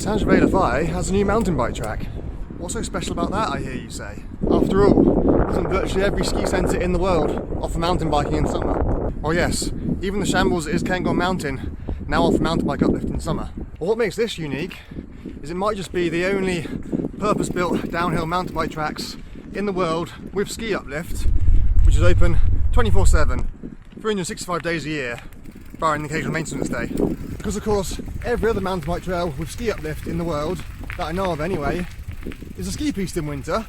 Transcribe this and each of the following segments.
St Gervais has a new mountain bike track. What's so special about that, I hear you say? After all, isn't virtually every ski centre in the world offer mountain biking in summer? Oh yes, even the shambles that is Cairngorm Mountain now offer mountain bike uplift in summer. Well, what makes this unique is it might just be the only purpose-built downhill mountain bike tracks in the world with ski uplift, which is open 24/7, 365 days a year, barring the occasional maintenance day. Because of course, every other mountain bike trail with ski uplift in the world, that I know of anyway, is a ski piste in winter,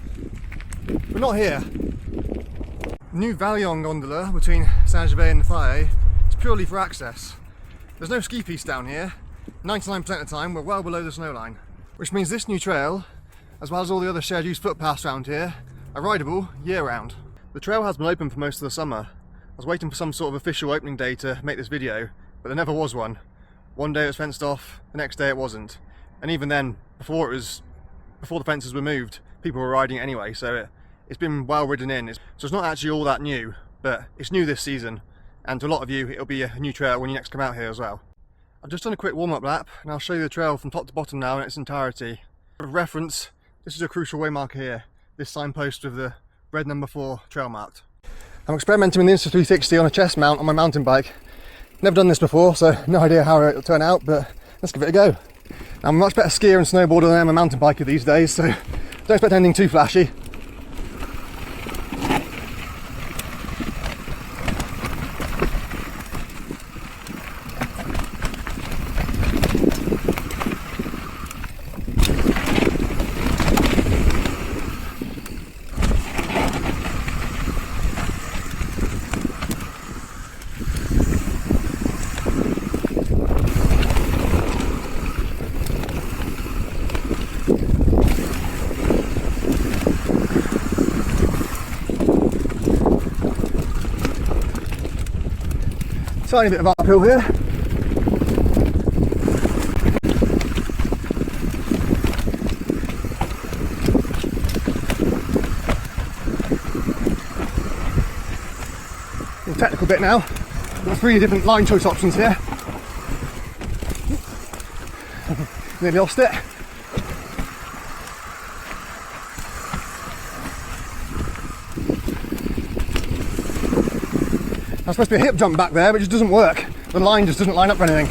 but not here. The new Valleenne gondola between St Gervais and the FAYET is purely for access. There's no ski piste down here. 99% of the time we're well below the snow line, which means this new trail, as well as all the other shared use footpaths around here, are rideable year round. The trail has been open for most of the summer. I was waiting for some sort of official opening day to make this video, but there never was one. One day it was fenced off, the next day it wasn't. And even then, before the fences were moved, people were riding it anyway, so it's been well ridden in. So it's not actually all that new, but it's new this season. And to a lot of you, it'll be a new trail when you next come out here as well. I've just done a quick warm-up lap, and I'll show you the trail from top to bottom now in its entirety. For reference, this is a crucial waymarker here, this signpost with the red number 4 trail marked. I'm experimenting with the Insta360 on a chest mount on my mountain bike. Never done this before, so no idea how it'll turn out, but let's give it a go. I'm a much better skier and snowboarder than I am a mountain biker these days, so don't expect anything too flashy. Tiny bit of uphill here. The technical bit now. Got 3 different line choice options here. Nearly lost it. There's supposed to be a hip jump back there, but it just doesn't work. The line just doesn't line up for anything.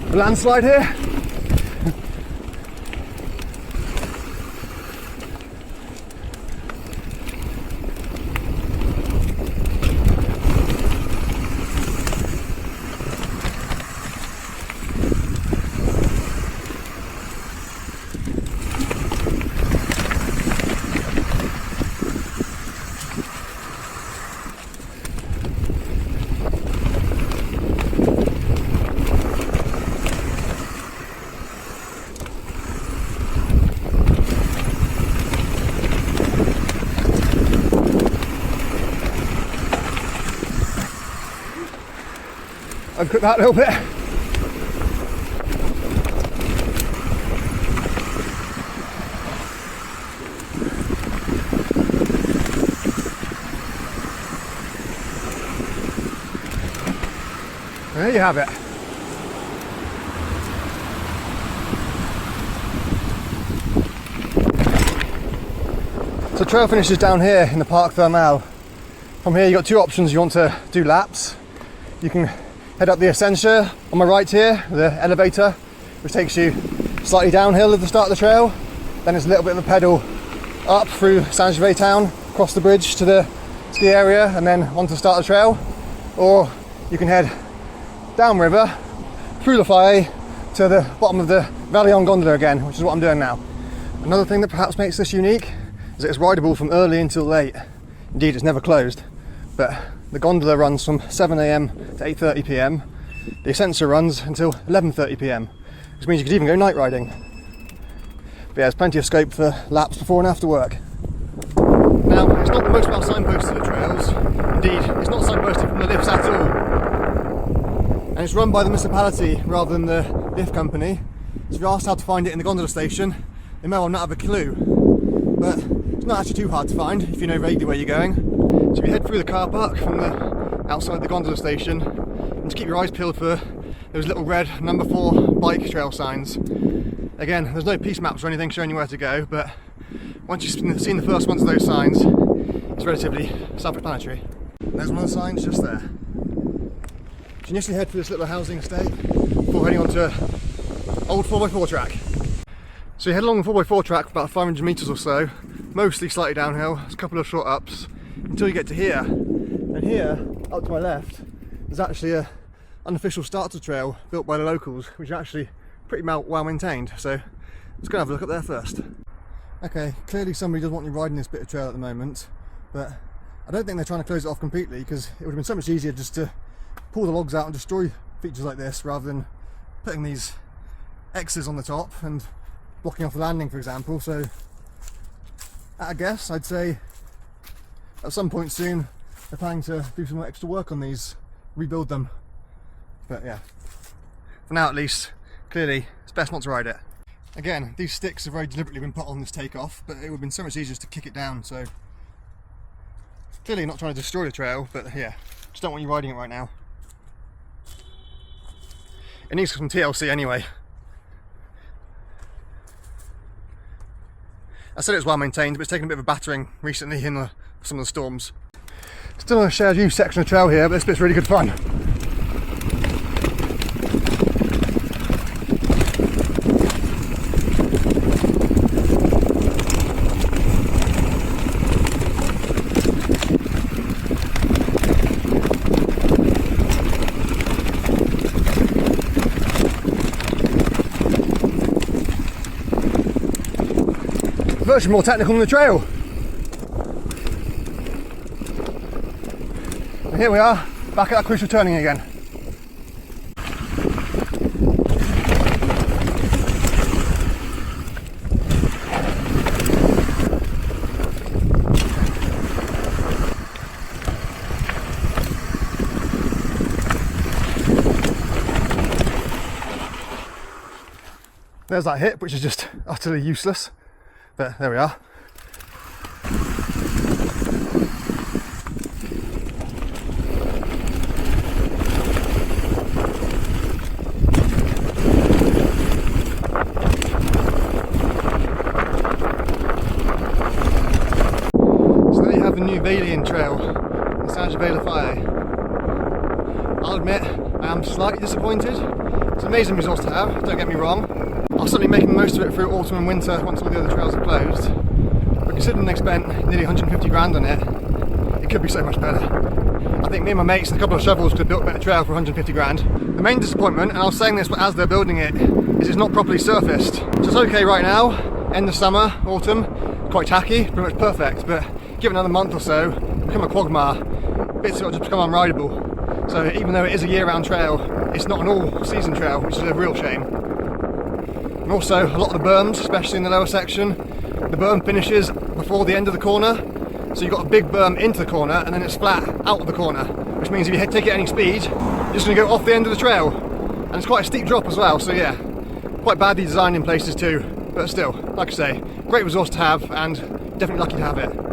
A landslide here. I've cut that a little bit. There you have it. So trail finishes down here in the Parc Thermal. From here you've got 2 options. You want to do laps. You can head up the Ascensor on my right here, the elevator, which takes you slightly downhill at the start of the trail. Then it's a little bit of a pedal up through St Gervais town, across the bridge to the ski area, and then onto the start of the trail. Or you can head downriver through the FAYET to the bottom of the Valleenne gondola again, which is what I'm doing now. Another thing that perhaps makes this unique is that it's rideable from early until late. Indeed, it's never closed, but the gondola runs from 7 AM to 8:30 PM. The Ascensor runs until 11:30 PM. which means you could even go night riding. But yeah, there's plenty of scope for laps before and after work. Now, it's not the most well signposted of trails. Indeed, it's not signposted from the lifts at all. And it's run by the municipality rather than the lift company. So if you're asked how to find it in the gondola station, they may well not have a clue. But it's not actually too hard to find if you know vaguely where you're going. So if you head through the car park from the outside the gondola station, and just keep your eyes peeled for those little red number 4 bike trail signs. Again, there's no piece maps or anything showing you where to go, but once you've seen the first ones of those signs, it's relatively self-explanatory. There's one of the signs just there. So you initially head for this little housing estate before heading onto an old 4x4 track. So you head along the 4x4 track for about 500 metres or so, mostly slightly downhill, there's a couple of short ups, until you get to here. And here, up to my left, there's actually an unofficial starter trail built by the locals, which is actually pretty well maintained. So let's go have a look up there first. Okay, clearly somebody doesn't want you riding this bit of trail at the moment, but I don't think they're trying to close it off completely, because it would have been so much easier just to pull the logs out and destroy features like this rather than putting these X's on the top and blocking off the landing, for example. So at a guess, I'd say at some point soon they're planning to do some extra work on these, rebuild them. But yeah, for now at least, clearly it's best not to ride it. Again, these sticks have very deliberately been put on this takeoff, but it would have been so much easier just to kick it down. So clearly not trying to destroy the trail, but yeah, just don't want you riding it right now. It needs some TLC anyway. I said it was well maintained, but it's taken a bit of a battering recently in some of the storms. Still a shared use section of trail here, but this bit's really good fun. Virtually more technical than the trail. And here we are, back at that crucial turning again. There's that hip, which is just utterly useless. But there we are. So there you have the new Valleenne trail in St Gervais. I'll admit, I am slightly disappointed. It's an amazing resource to have, don't get me wrong. I'll certainly be making the most of it through autumn and winter once all the other trails are closed. But considering they spent nearly 150 grand on it, it could be so much better. I think me and my mates and a couple of shovels could have built a better trail for 150 grand. The main disappointment, and I was saying this as they're building it, is it's not properly surfaced. So it's okay right now, end of summer, autumn, quite tacky, pretty much perfect, but give it another month or so, become a quagmire, bits of it will just become unrideable. So even though it is a year-round trail, it's not an all-season trail, which is a real shame. And also, a lot of the berms, especially in the lower section, the berm finishes before the end of the corner, so you've got a big berm into the corner and then it's flat out of the corner, which means if you take it at any speed, you're just going to go off the end of the trail. And it's quite a steep drop as well, so yeah, quite badly designed in places too, but still, like I say, great resource to have and definitely lucky to have it.